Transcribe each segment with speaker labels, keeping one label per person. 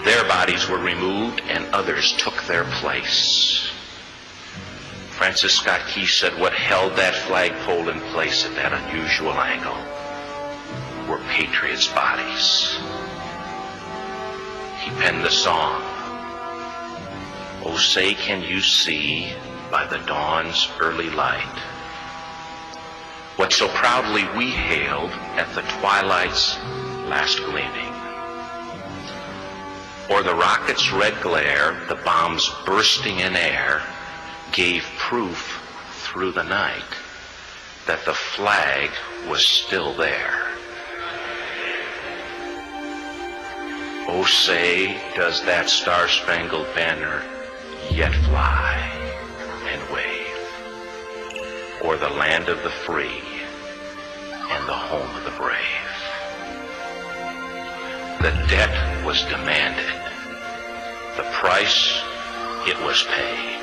Speaker 1: Their bodies were removed and others took their place. Francis Scott Key said what held that flagpole in place at that unusual angle were patriots' bodies. He penned the song, "Oh, say can you see by the dawn's early light what so proudly we hailed at the twilight's last gleaming? Or the rocket's red glare, the bombs bursting in air, gave proof through the night that the flag was still there. Oh, say, does that star-spangled banner yet fly and wave o'er the land of the free and the home of the brave? The debt was demanded. The price, it was paid."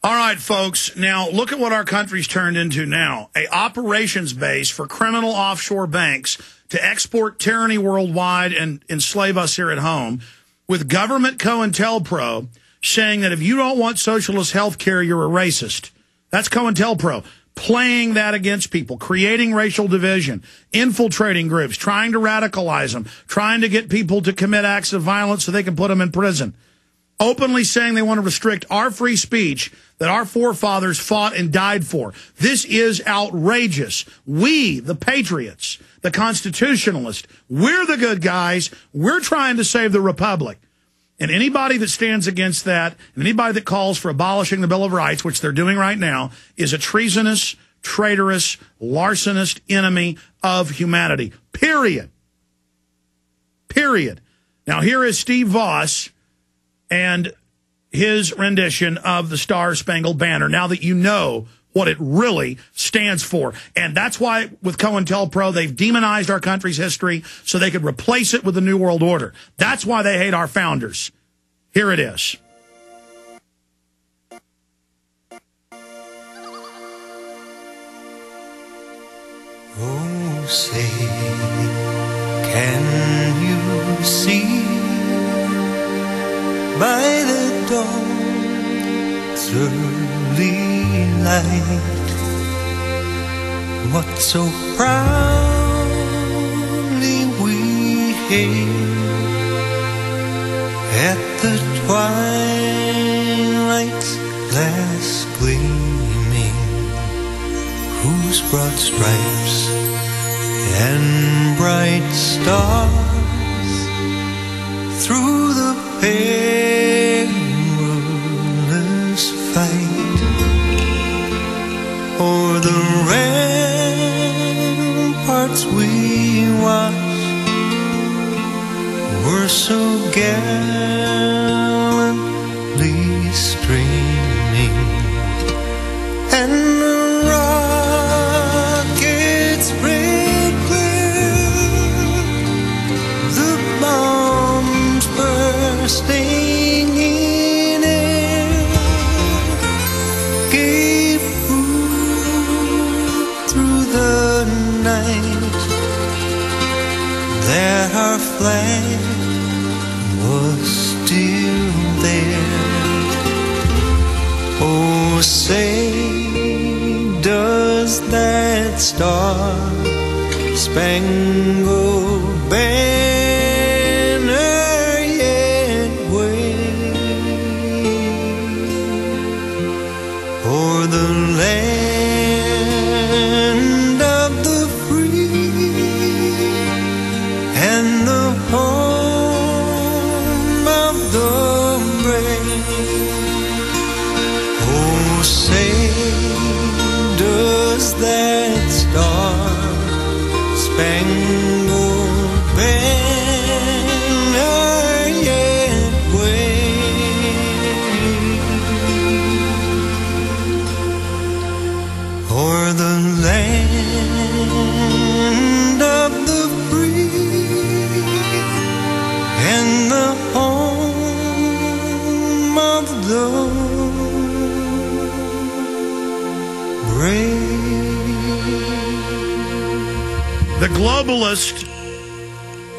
Speaker 2: All right, folks. Now, look at what our country's turned into now. A operations base for criminal offshore banks to export tyranny worldwide and enslave us here at home, with government COINTELPRO saying that if you don't want socialist health care, you're a racist. That's COINTELPRO. Playing that against people, creating racial division, infiltrating groups, trying to radicalize them, trying to get people to commit acts of violence so they can put them in prison. Openly saying they want to restrict our free speech that our forefathers fought and died for. This is outrageous. We, the patriots, the constitutionalists, we're the good guys. We're trying to save the republic. And anybody that stands against that, and anybody that calls for abolishing the Bill of Rights, which they're doing right now, is a treasonous, traitorous, larcenist enemy of humanity. Period. Period. Now, here is Steve Voss and his rendition of the Star-Spangled Banner, now that you know what it really stands for. And that's why with COINTELPRO, they've demonized our country's history so they could replace it with the New World Order. That's why they hate our founders. Here it is.
Speaker 3: Oh, say, can you see by the dawn's early light what so proudly we hailed at the twilight's last gleaming, whose broad stripes and bright stars through the perilous fight o'er the ramparts we watched were so gallantly streaming, and the rockets red glare, the bombs bursting in air, gave proof through the night that our flag was still there. Oh, say, does that star-spangled banner yet wave o'er the land of the free and the home of the brave? Oh, say, does that star-spangled banner yet wave o'er the land of the free and the home of the
Speaker 2: The globalist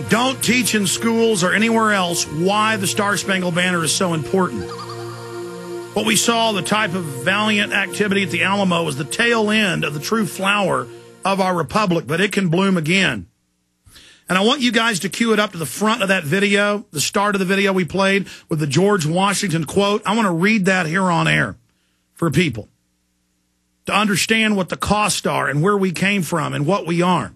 Speaker 2: don't teach in schools or anywhere else why the Star Spangled Banner is so important. What we saw, the type of valiant activity at the Alamo, was the tail end of the true flower of our republic, but it can bloom again. And I want you guys to cue it up to the front of that video, the start of the video we played with the George Washington quote. I want to read that here on air for people to understand what the costs are and where we came from and what we are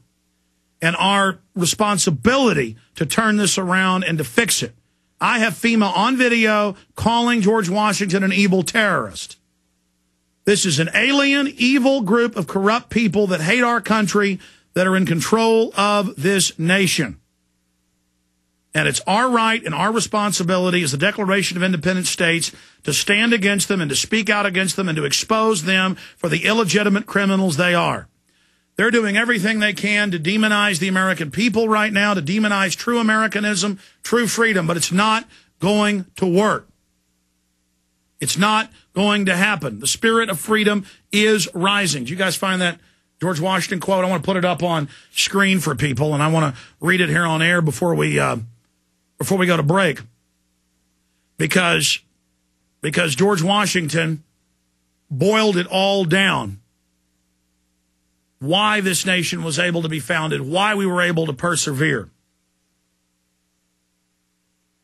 Speaker 2: and our responsibility to turn this around and to fix it. I have FEMA on video calling George Washington an evil terrorist. This is an alien, evil group of corrupt people that hate our country, that are in control of this nation. And it's our right and our responsibility as the Declaration of Independent States to stand against them and to speak out against them and to expose them for the illegitimate criminals they are. They're doing everything they can to demonize the American people right now, to demonize true Americanism, true freedom, but it's not going to work. It's not going to happen. The spirit of freedom is rising. Do you guys find that George Washington quote? I want to put it up on screen for people, and I want to read it here on air before we go to break, because George Washington boiled it all down. Why this nation was able to be founded, why we were able to persevere.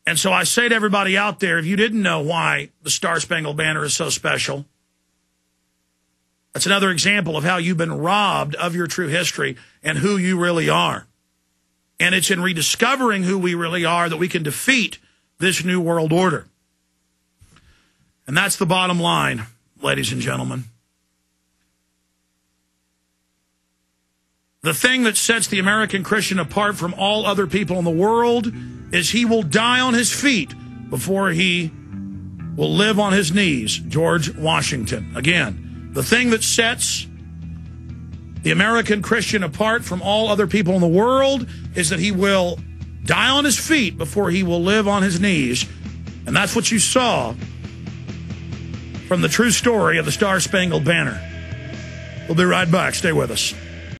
Speaker 2: And so I say to everybody out there, if you didn't know why the Star Spangled Banner is so special, that's another example of how you've been robbed of your true history and who you really are. And it's in rediscovering who we really are that we can defeat this new world order. And that's the bottom line, ladies and gentlemen. The thing that sets the American Christian apart from all other people in the world is he will die on his feet before he will live on his knees. George Washington. Again, the thing that sets the American Christian apart from all other people in the world is that he will die on his feet before he will live on his knees. And that's what you saw from the true story of the Star Spangled Banner. We'll be right back. Stay with us.